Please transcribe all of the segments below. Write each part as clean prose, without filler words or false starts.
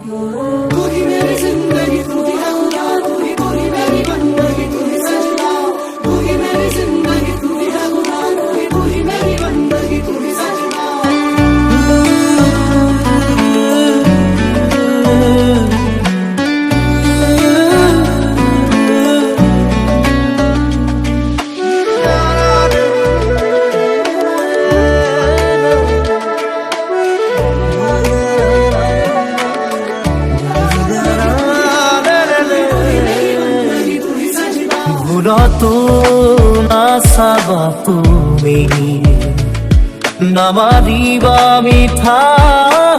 तू ही मेरी जिंदगी, तू ही है खुदा, तू ही मेरी बंदगी, तू ही सजना। तू ही मेरी जिंदगी, तू ही है खुदा, तू ही मेरी बंदगी, तू ही सजना। ভুলতো নাচাবা তুমি নামাৰিবা মিঠা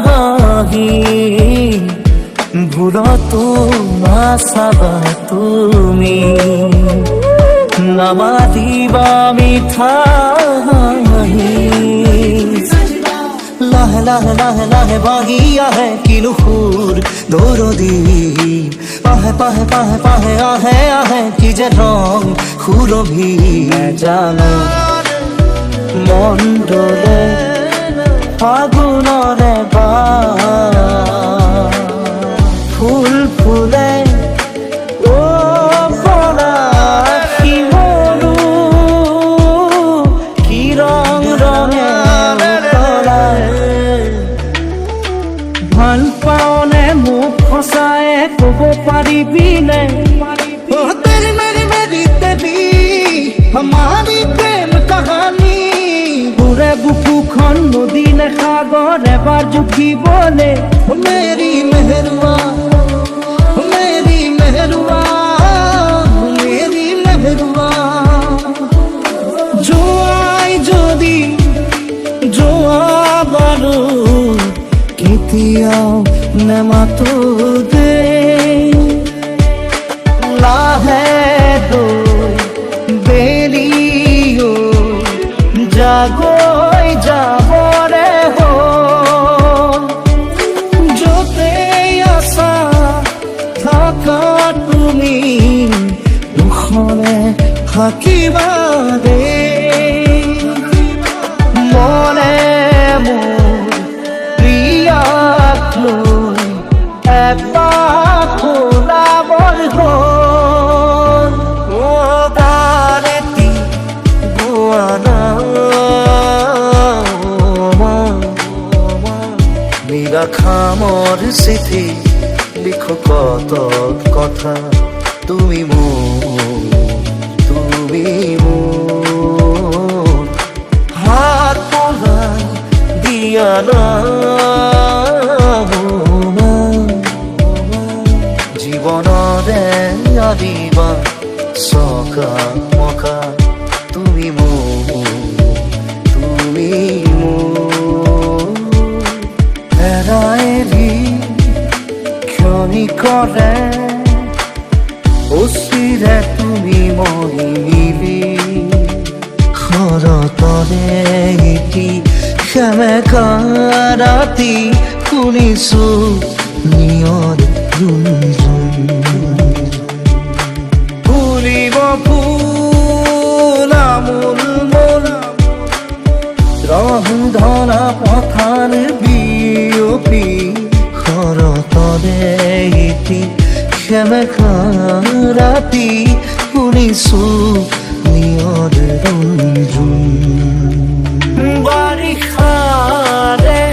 হাঁহি ভুলতো নাচাবা তুমি নামাৰিবা মিঠা হাঁহি লাহে লাহে লাহে লাহে বাগি আহে কিনো সুৰ দৰদি পাহে পাহে পাহে পাহে আহে আহে কি যে ৰং সুৰভি জানো মন ডলে ফাগুনৰে বাৰ ফুল ফুলে ভাল পাওনে মোক সঁচায়ে ক'ব পাৰিবিনে তেৰি মেৰি মেৰি তেৰি হমাৰি প্ৰেম কাহানী বুৰে বুকুখন নদী নে সাগৰ এবাৰ জুখিবলে মেৰি মেহৰুৱা মেৰি মেহৰুৱা মেৰি মেহৰুৱা জোৱাই যদি জোৱা বাৰু কেতিয়াও নেমাতো দে লাহে দৈ বেলিও জাগৈ যাবৰে হ'ল য'তে আছা থাকা তুমি দুখনে থাকিবা দে মনে মোৰ প্ৰিয়াক লৈ এপাক ওলাবৰ হ'ল গানেতি গোৱানা মীৰা খামৰ চিঠি লিখো কত কথা তুমি মোৰ হাত পলাই দিয়া না জীৱনৰে আদিবা চকা মকা তুমি মোৰ এৰাইলি ক্ষণি কৰে অচিৰে তুমি মই মিলি ঘৰতৰে এটি সেমেকা ৰাতি শুনিছো নিয়ৰ ফুলিব ফুল আমোল মোল ৰন্ধনা পথাৰ বিয়পি ঘৰতৰে এটি সেমেকা ৰাতি শুনিছো নিয়ৰ বাৰিষাৰে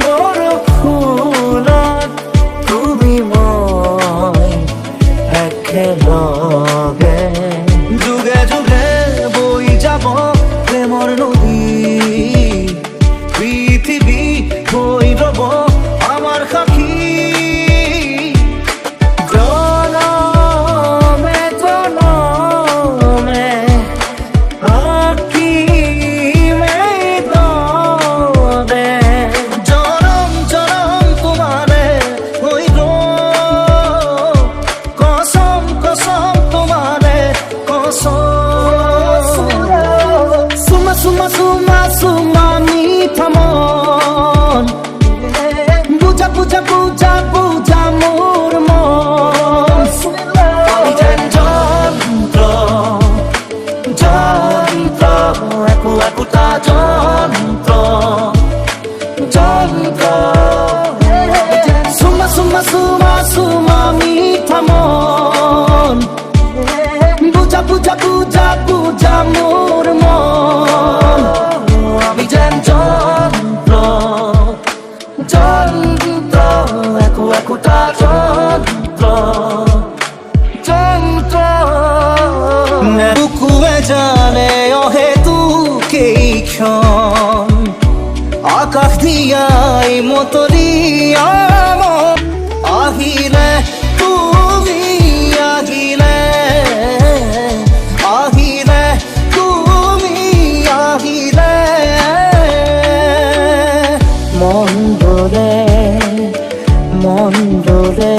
বৰষুণত তুমি মই একেলগে যুগে যুগে বৈ যাব প্ৰেমৰ নদী পৃথিৱী হৈ ৰব আমাৰ সাক্ষী জনমে জনমে যন্ত্র একো একোটা যন্ত্র যন্ত্র বুকুৱে জানে অহেতুকেই ক্ষণ আকাশ দিয়াই মতলীয়াম আহিলে তুমি আহিলে আহিলে তুমি আহিলে মন দোলে মন দোলে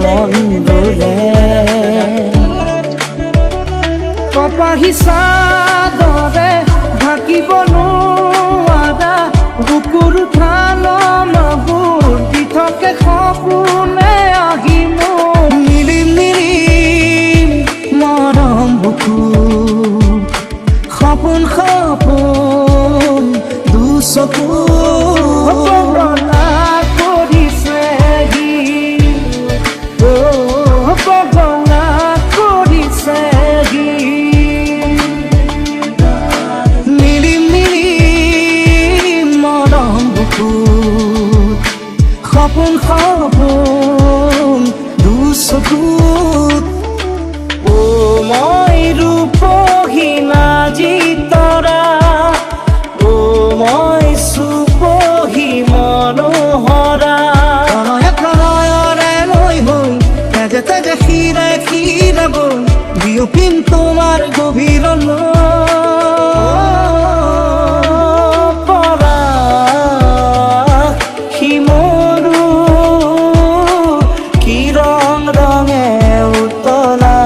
মন দোলে কপাহী চাদৰে ঢাকিব নোৱাৰা বুকুৰ থালমবোৰ দি থাকে সপোনে আহি মোৰ নিৰিম নিৰিম মৰম বুকু সপোন সপোন দুচকু পগলা কৰিছেহি পগলা কৰিছেহি নিৰিম নিৰিম মৰম বুকু সপোন সপোন দুচকুত ও মই ৰূপহীনা যি তৰা ও মই চুপহী মনোহৰা প্ৰণয়ে প্ৰণয়ৰে লৈ হৈ তেজে তেজে শিৰে শিৰে বৈ বিয়পিম তোমাৰ গভীৰলৈ পৰা শিমৰু কি ৰং ৰঙে উতলা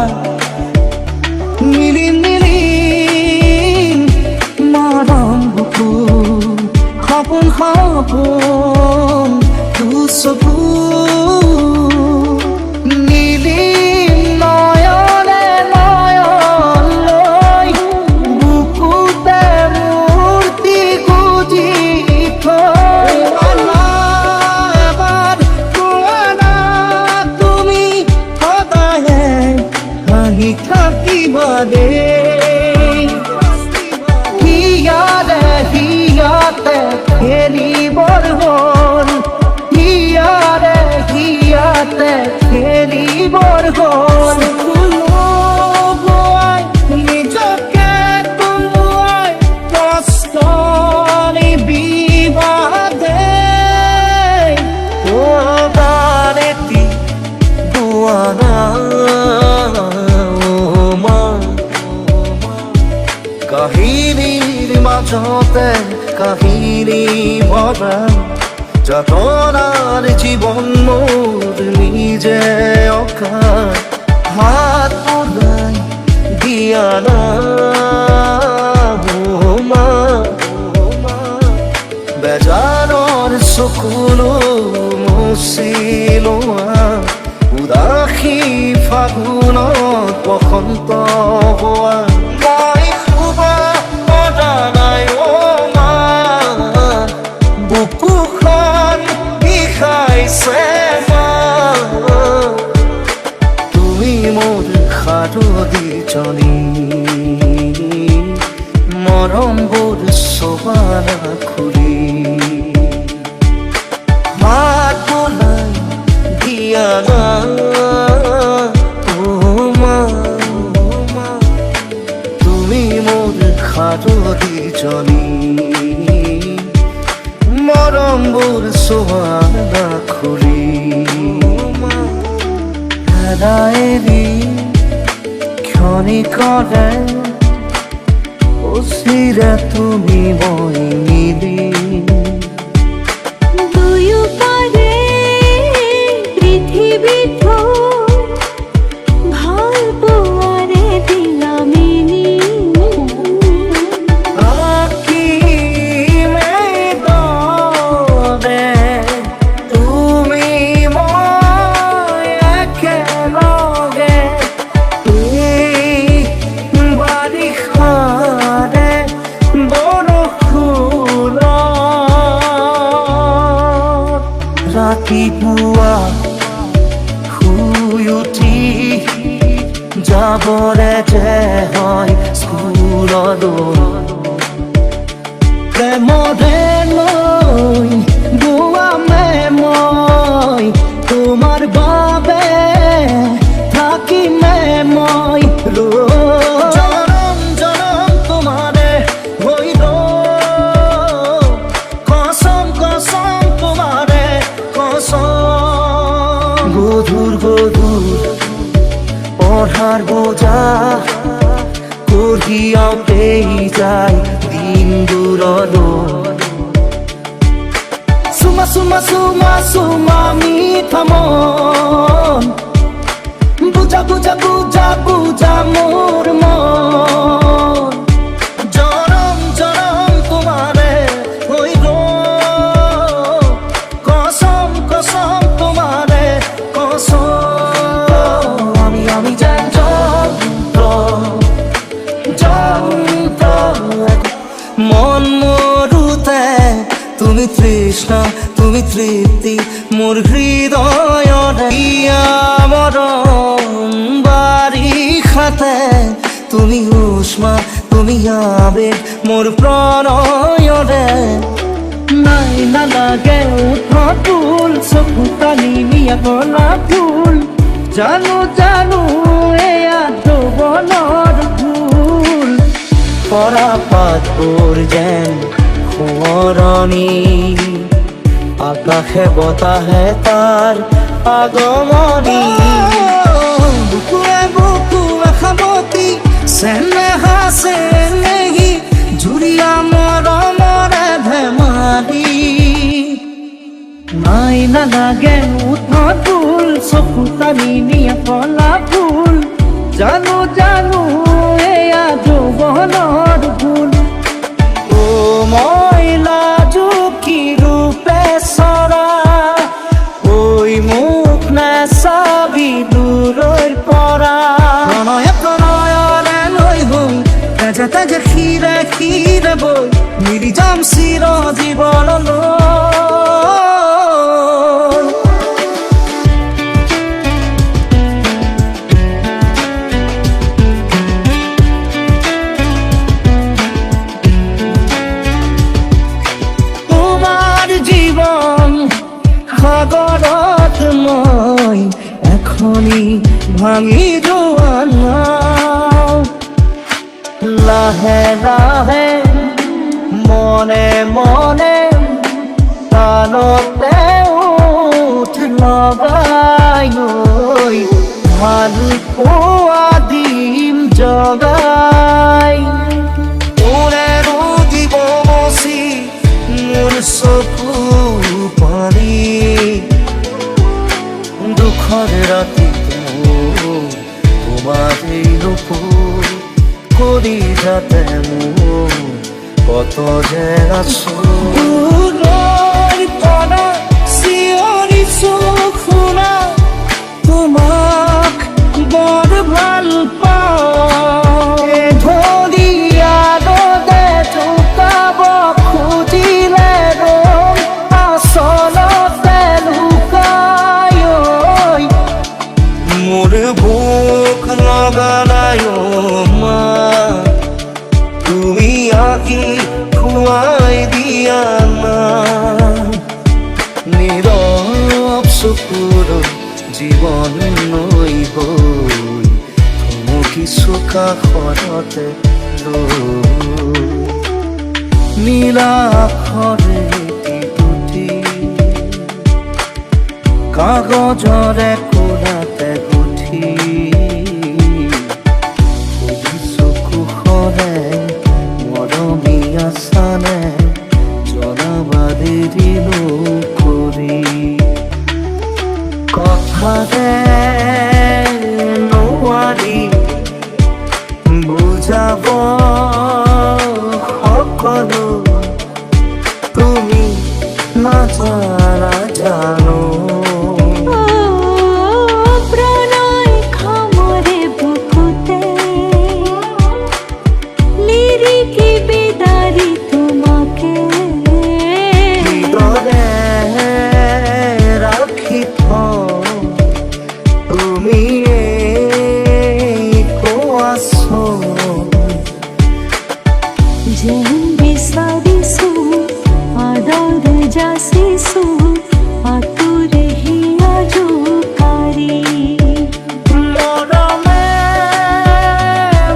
নিৰিম নিৰিম মৰম বুকু সপোন সপোন দুচকু নিৰিম নয়নে নয়ন লৈ বুকুতে মূৰ্তি গুজি থৈ এবাৰ কোৱা তুমি সদায়ে হাঁহি থাকিবা দেই হিয়াতে হিয়াতে খেলিবৰ হ'ল হিয়াতে হিয়াতে খেলিবৰ হ'ল কোনোবাই নিজকে কোনোবাই কষ্ট নিবিবাদে বাৰেতি দুৱাৰা কাহিনীৰ মাজতে কাহিনী ভৰা যাতনাৰ জীৱন মোৰ নিজে অকা হাত ওলাই দিয়া না বেজাৰৰ চকুলো মুচি লোৱা উদাসী ফাগুনত বসন্ত হোৱা মই শুব পৰা নাই অ' মা বুকুখন বিষাইছে মা তুমি মোৰ সাধুদিজনী মৰমবোৰ চবানা খুলি হাত ওলাই দিয়া না অ' মা তুমি মোৰ সাধুদিজনী মৰমবোৰ চবানা খুলি এৰি ক্ষণিকৰে অচিৰে তুমি মই মিলি দুয়োপাৰে পৃথিৱীত ভাল পোৱাৰে দিলামিনি তুমি মই একেলগে বাৰিষাৰে বৰষুণত ৰাতিপুৱা শুই উঠি যাবৰে যে হয় স্কুললৈ প্ৰেমৰে লৈ গধুৰ পঢ়াৰ বোজা কঢ়িয়াওঁতেই যায় দিন দূৰলৈ। চুমা চুমা চুমা চুমা মিঠা মন, বুজা বুজা বুজা বুজা মোৰ মন। জনম জনম তোমাৰে হৈ গ'ল, কসম কসম তোমাৰে কসম। আমি যেন মন মৰুতে তুমি তৃষ্ণা তুমি তৃপ্তি মোৰ হৃদয়ৰে। মৰম বাৰিষাতে তুমি উষ্মা তুমি আবেগ মোৰ প্ৰণয়ৰে। নাই নালাগে ওঠ ফুল, চকু টানি নিয়া কলা ফুল। জানো জানো এয়া যৌৱনৰ ভুল। পৰা পাতবোৰ যেন সোঁৱৰণি, আকাশে বতাহে তাৰ আগমনি। বুকুৱে বুকুৱে সাৱটি চেনেহা চেনেহী, জুৰীয়া মৰমৰে ধেমালি। নাই নালাগে ওঠ ফুল, চকু টানি নিয়া কলা ফুল। জানো জানো এয়া যৌৱনৰ ভুল। ও মইলা জুকি ৰূপে চৰা, ঐ মোক নাচাবি দূৰৈৰ পৰা। প্ৰণয়ে প্ৰণয়ৰে লৈ গৈ তেজে তেজে শিৰে শিৰে বৈ মিলি যাম চিৰ জীৱনলৈ। সাগৰত মই এখনি ভাঙি যোৱা নাও, লাহে লাহে মনে মনে তালতে উঠ লগাই লৈ ভাল পোৱা দিম জগাই। ওৰেৰো দিব মচি মোৰ চকু পানী, দুখৰ ৰাতি তোমাৰেই নুপুৰ কৰি যাতে মোৰ কত যে আছো। দূৰৰ পৰা চিঞৰিছো শুনা, তোমাক বৰ ভাল পাওঁ। ধৰিয়াতে ঠুকাব খুজিলে ৰম, আচলতে লুকাই। মোৰ ভোক লগা নাই মা, তুমি আহি খুৱাই দিয়া না। নীৰৱ চকুৰ জীৱন নৈ গৈ থমকিছো কাষৰতে লৈ। নীলা আখৰে টিপুটি কাগজৰে কোলাতে গুঠি, সুধিছো কুশলে মৰমীয়া চানে জনাবাদি দিলো কৰি। কথাৰে নোৱাৰি বুজাব সকলো, তুমি নাজানা জানো। প্ৰণয় খামৰে বুকুতে লিৰিকি বিদাৰি তোমাকে। হৃদয়ে ৰাখি থওঁ তুমি কোৱাছো। যেন বিচাৰিছো আদৰ যাচিছো, আতুৰে হিয়া জোকাৰি। মৰমে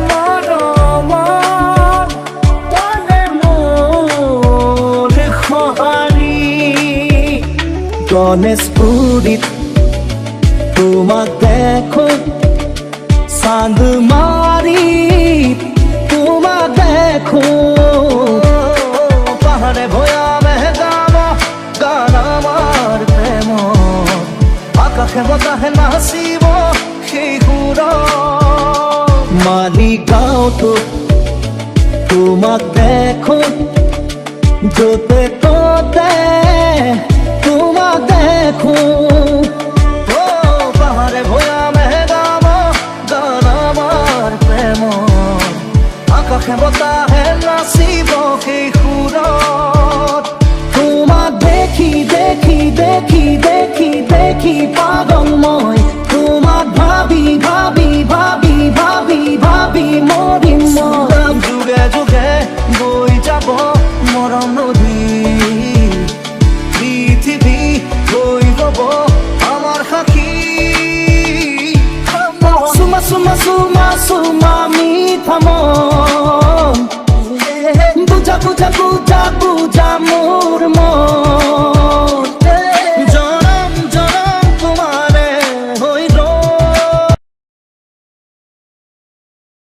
মৰমত পালে মোৰ সঁহাৰি। গণেশপুৰীত তোমাক দেখো চাঁদ মারি, তোমাক দেখো পাহাড়ে ভয়ামে গাব গান আমার প্রেম, আকাশে বতাহে নাচিব সেই সুৰ মালিগাঁওতো তোমাক দেখো য'তে ত'তে তোমাক দেখো, পাহাড়ে ভয়ামে গাব গান আমার প্রেম, আকাশে বতাহে নাচিব সেই সুৰত তোমাক দেখি দেখি দেখি দেখি দেখি পাগল